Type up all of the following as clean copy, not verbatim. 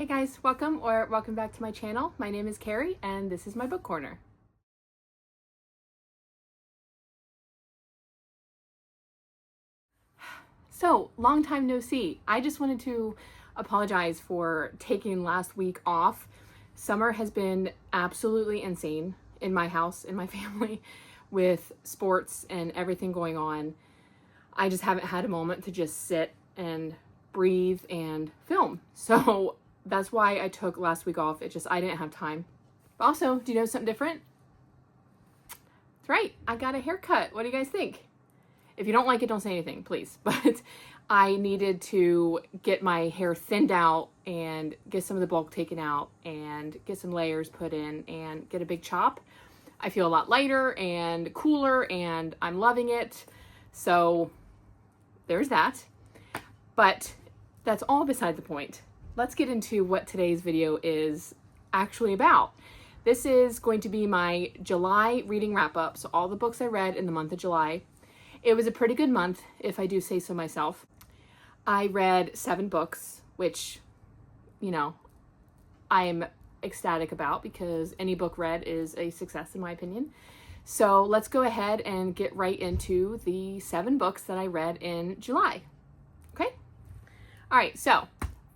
Hey guys, welcome back to my channel. My name is Carrie and this is my book corner. So, long time no see. I just wanted to apologize for taking last week off. Summer has been absolutely insane in my house, in my family, with sports and everything going on. I just haven't had a moment to just sit and breathe and film. So that's why I took last week off. I didn't have time. But also, do you know something different? That's right, I got a haircut. What do you guys think? If you don't like it, don't say anything, please. But I needed to get my hair thinned out and get some of the bulk taken out and get some layers put in and get a big chop. I feel a lot lighter and cooler and I'm loving it. So there's that. But that's all beside the point. Let's get into what today's video is actually about. This is going to be my July reading wrap-up. So all the books I read in the month of July. It was a pretty good month, if I do say so myself. I read 7 books, which, I'm ecstatic about because any book read is a success in my opinion. So let's go ahead and get right into the 7 books that I read in July. Okay? All right, so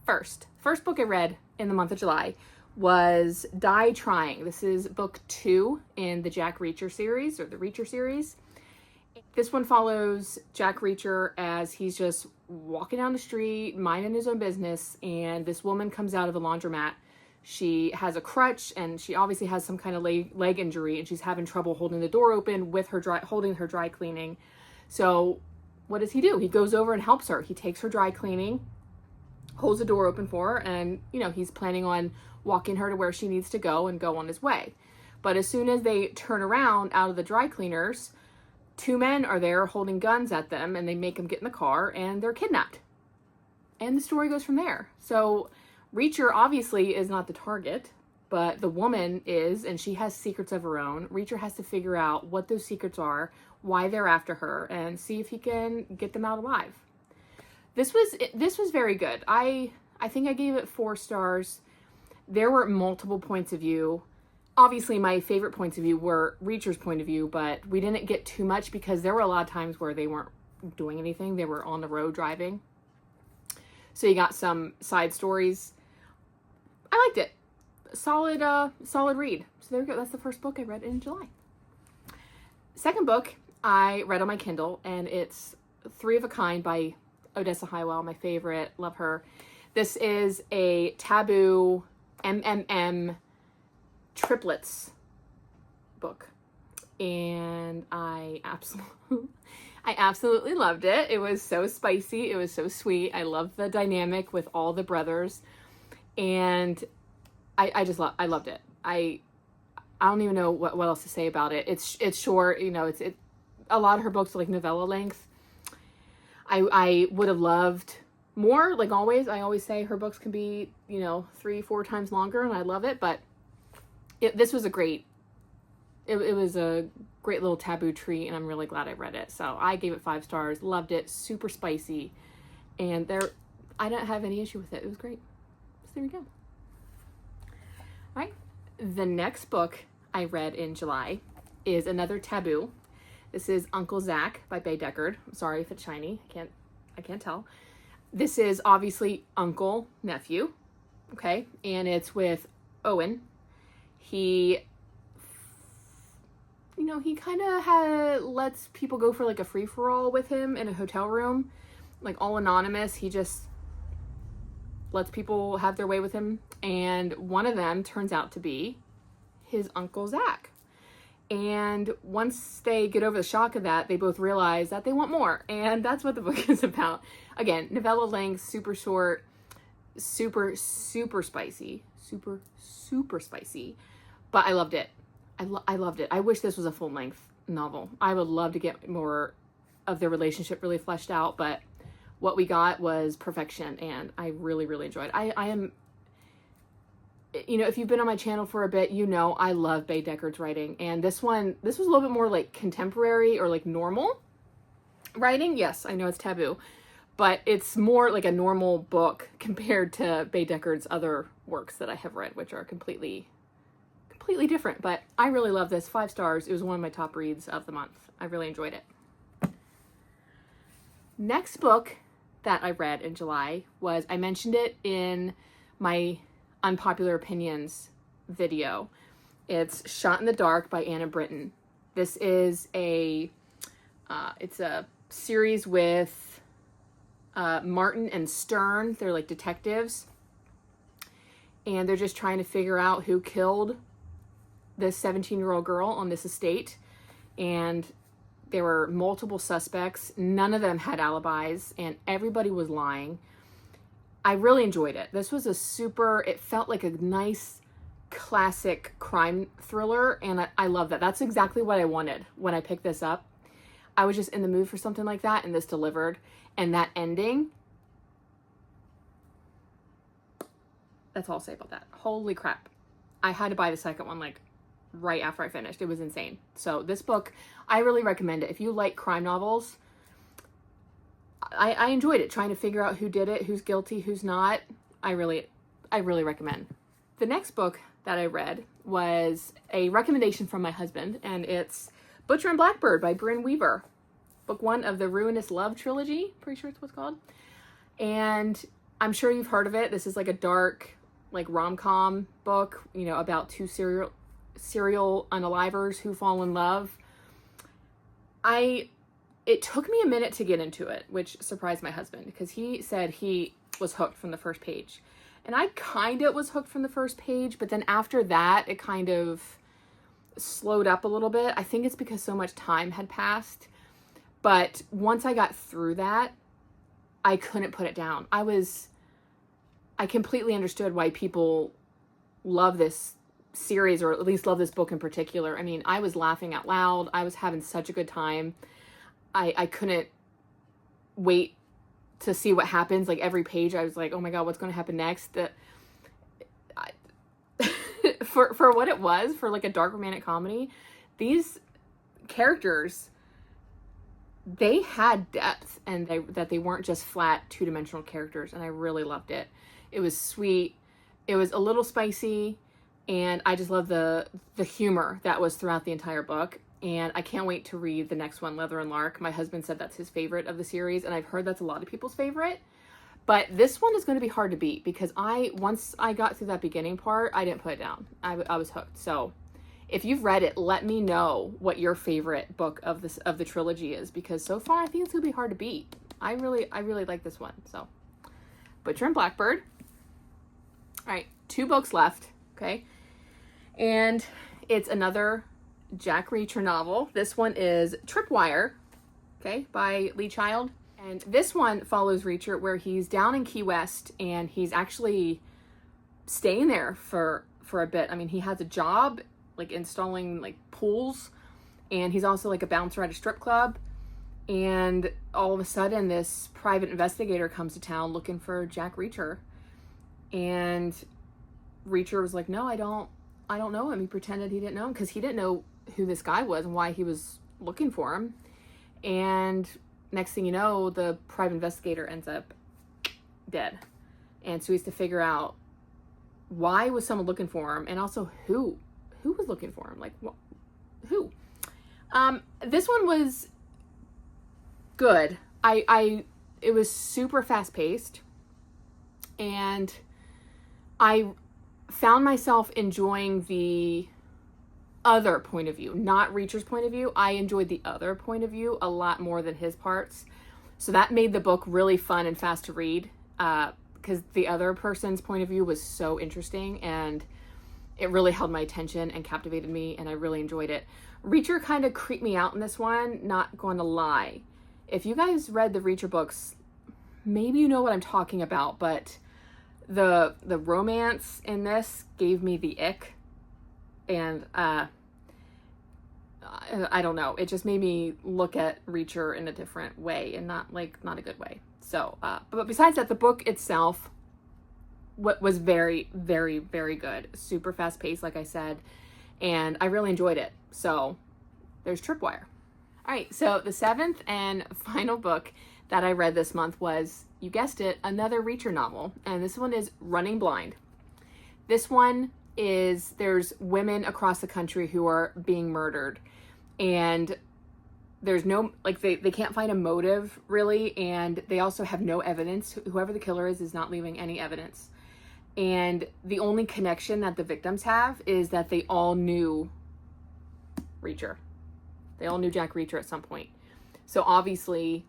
first book I read in the month of July was Die Trying. This is book 2 in the Jack Reacher series, or the Reacher series. This one follows Jack Reacher as he's just walking down the street, minding his own business, and this woman comes out of a laundromat. She has a crutch, and she obviously has some kind of leg injury, and she's having trouble holding the door open with her holding her dry cleaning. So what does he do? He goes over and helps her. He takes her dry cleaning, holds the door open for her, and, he's planning on walking her to where she needs to go and go on his way. But as soon as they turn around out of the dry cleaners, 2 men are there holding guns at them, and they make them get in the car, and they're kidnapped. And the story goes from there. So Reacher obviously is not the target, but the woman is, and she has secrets of her own. Reacher has to figure out what those secrets are, why they're after her, and see if he can get them out alive. This was very good. I think I gave it 4 stars. There were multiple points of view. Obviously, my favorite points of view were Reacher's point of view, but we didn't get too much because there were a lot of times where they weren't doing anything. They were on the road driving. So you got some side stories. I liked it. Solid read. So there we go. That's the first book I read in July. Second book I read on my Kindle, and it's 3 of a Kind by Odessa Highwell, my favorite. Love her. This is a Taboo MMM triplets book, and I absolutely loved it. It was so spicy. It was so sweet. I love the dynamic with all the brothers, and I loved it. I don't even know what else to say about it. It's short. It's a lot of her books are like novella length. I would have loved more. Like always, I always say her books can be 3-4 times longer, and I love it, but this was a great little taboo treat, and I'm really glad I read it. So I gave it 5 stars, loved it, super spicy, and I didn't have any issue with it. It was great. So there we go. All right. The next book I read in July is another taboo. This is Uncle Zach by Bay Deckard. I'm sorry if it's shiny. I can't tell. This is obviously uncle, nephew. Okay. And it's with Owen. He kind of lets people go for like a free-for-all with him in a hotel room, like all anonymous. He just lets people have their way with him. And one of them turns out to be his Uncle Zach. And once they get over the shock of that, they both realize that they want more. And that's what the book is about. Again, novella length, super short, super spicy. Super spicy. But I loved it. I loved it. I wish this was a full-length novel. I would love to get more of their relationship really fleshed out, but what we got was perfection, and I really, really enjoyed it. I am, if you've been on my channel for a bit, I love Bay Deckard's writing, and this was a little bit more like contemporary or like normal writing. Yes, I know it's taboo, but it's more like a normal book compared to Baedeker's other works that I have read, which are completely different. But I really love this. 5 stars. It was one of my top reads of the month. I really enjoyed it. Next book that I read in July was, I mentioned it in my unpopular opinions video. It's Shot in the Dark by Anna Britton. This is it's a series with Martin and Stern. They're like detectives, and they're just trying to figure out who killed this 17-year-old girl on this estate. And there were multiple suspects. None of them had alibis, and everybody was lying. I really enjoyed it. This was it felt like a nice classic crime thriller, and I love that. That's exactly what I wanted when I picked this up. I was just in the mood for something like that, and this delivered. And that ending, that's all I'll say about that. Holy crap. I had to buy the second one like right after I finished. It was insane. So this book, I really recommend it. If you like crime novels, I enjoyed it, trying to figure out who did it, who's guilty, who's not. I really recommend. The next book that I read was a recommendation from my husband, and it's Butcher and Blackbird by Brynne Weaver. Book 1 of the Ruinous Love trilogy. Pretty sure it's what's called. And I'm sure you've heard of it. This is like a dark, like rom-com book, about 2 serial unalivers who fall in love. It took me a minute to get into it, which surprised my husband, because he said he was hooked from the first page. And I kind of was hooked from the first page, but then after that, it kind of slowed up a little bit. I think it's because so much time had passed. But once I got through that, I couldn't put it down. I completely understood why people love this series, or at least love this book in particular. I mean, I was laughing out loud. I was having such a good time. I couldn't wait to see what happens. Like every page, I was like, oh my God, what's going to happen next? For what it was, for like a dark romantic comedy, these characters, they had depth, and that they weren't just flat 2-dimensional characters, and I really loved it. It was sweet. It was a little spicy, and I just love the humor that was throughout the entire book. And I can't wait to read the next one, Leather and Lark. My husband said that's his favorite of the series, and I've heard that's a lot of people's favorite. But this one is going to be hard to beat, because once I got through that beginning part, I didn't put it down. I was hooked. So if you've read it, let me know what your favorite book of the trilogy is, because so far I think it's going to be hard to beat. I really like this one. So Butcher and Blackbird. All right, 2 books left, okay? And it's another Jack Reacher novel. This one is Tripwire, okay, by Lee Child. And this one follows Reacher, where he's down in Key West, and he's actually staying there for a bit. I mean, he has a job like installing like pools, and he's also like a bouncer at a strip club. And all of a sudden, this private investigator comes to town looking for Jack Reacher, and Reacher was like, no, I don't know him. He pretended he didn't know him, because he didn't know who this guy was and why he was looking for him. And next thing you know, the private investigator ends up dead. And so he has to figure out, why was someone looking for him, and also who was looking for him? Like, who? This one was good. It was super fast paced, and I found myself enjoying the other point of view, not Reacher's point of view. I enjoyed the other point of view a lot more than his parts. So that made the book really fun and fast to read, because the other person's point of view was so interesting, and it really held my attention and captivated me, and I really enjoyed it. Reacher kind of creeped me out in this one, not going to lie. If you guys read the Reacher books, maybe you know what I'm talking about, but the romance in this gave me the ick, and I don't know, it just made me look at Reacher in a different way, and not a good way. So but besides that, the book itself was very, very, very good. Super fast paced, like I said, and I really enjoyed it. So there's Tripwire. All right, so the 7th and final book that I read this month was, you guessed it, another Reacher novel. And this one is Running Blind. This one is, there's women across the country who are being murdered. And there's no, like, they can't find a motive, really. And they also have no evidence. Whoever the killer is not leaving any evidence. And the only connection that the victims have is that they all knew Reacher. They all knew Jack Reacher at some point. So obviously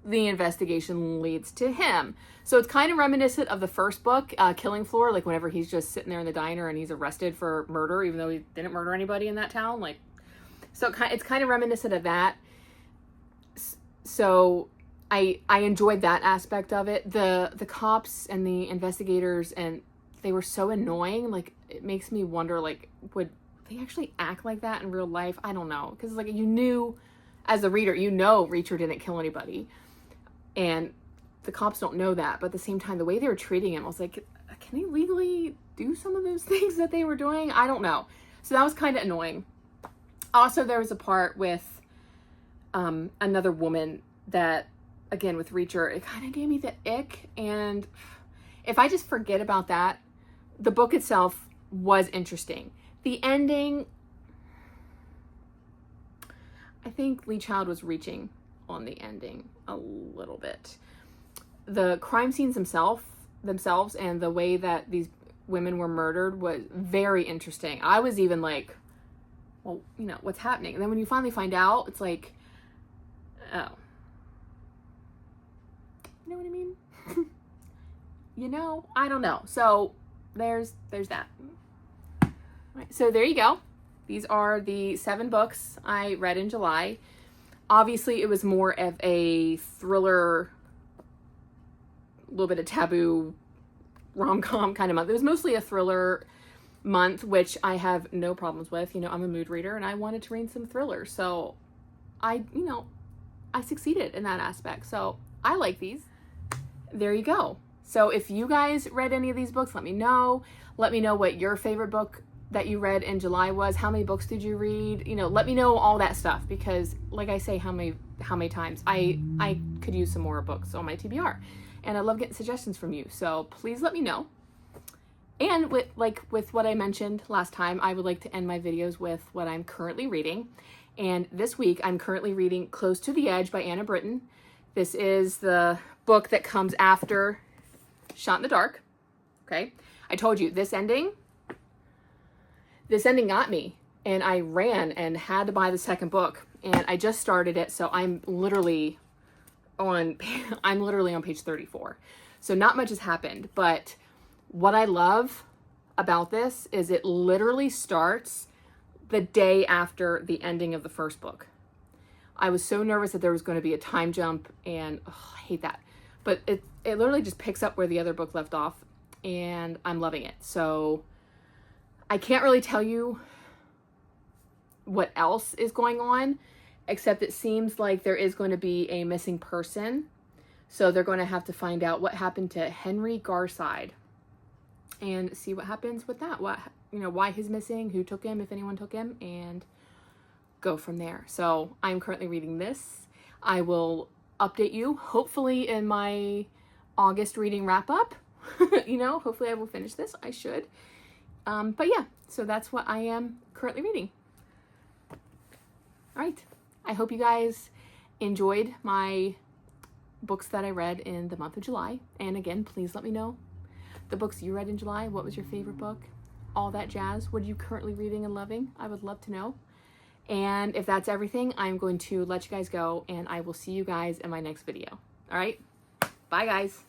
the investigation leads to him. So it's kind of reminiscent of the first book, Killing Floor, like whenever he's just sitting there in the diner and he's arrested for murder, even though he didn't murder anybody in that town. Like, so it's kind of reminiscent of that. So I enjoyed that aspect of it. The cops and the investigators, and they were so annoying. Like, it makes me wonder, like, would they actually act like that in real life? I don't know. Because, like, you knew, as a reader, you know Reacher didn't kill anybody. And the cops don't know that. But at the same time, the way they were treating him, I was like, can he legally do some of those things that they were doing? I don't know. So that was kind of annoying. Also, there was a part with another woman that, again, with Reacher, it kind of gave me the ick. And if I just forget about that, the book itself was interesting. The ending, I think Lee Child was reaching on the ending a little bit. The crime scenes themselves and the way that these women were murdered was very interesting. I was even like, well, you know, what's happening? And then when you finally find out, it's like, oh. You know what I mean? You know, I don't know. So there's that. Right, so there you go. These are the 7 books I read in July. Obviously, it was more of a thriller, a little bit of taboo, rom-com kind of month. It was mostly a thriller month, which I have no problems with. You know, I'm a mood reader and I wanted to read some thrillers. So I succeeded in that aspect. So I like these. There you go. So if you guys read any of these books, let me know. Let me know what your favorite book that you read in July was. How many books did you read? You know, let me know all that stuff, because like I say, how many times I could use some more books on my TBR, and I love getting suggestions from you. So please let me know. And with what I mentioned last time, I would like to end my videos with what I'm currently reading. And this week I'm currently reading Close to the Edge by Anna Britton. This is the book that comes after Shot in the Dark. Okay. I told you this ending got me, and I ran and had to buy the second book, and I just started it. So I'm literally on page 34. So not much has happened, but what I love about this is it literally starts the day after the ending of the first book. I was so nervous that there was going to be a time jump, and I hate that. But it literally just picks up where the other book left off, and I'm loving it. So I can't really tell you what else is going on, except it seems like there is going to be a missing person. So they're going to have to find out what happened to Henry Garside and see what happens with that. Why he's missing, who took him, if anyone took him, and go from there. So I'm currently reading this. I will update you hopefully in my August reading wrap up. Hopefully I will finish this. I should. But yeah, so that's what I am currently reading. All right. I hope you guys enjoyed my books that I read in the month of July. And again, please let me know the books you read in July. What was your favorite book? All that jazz. What are you currently reading and loving? I would love to know. And if that's everything, I'm going to let you guys go, and I will see you guys in my next video. All right. Bye, guys.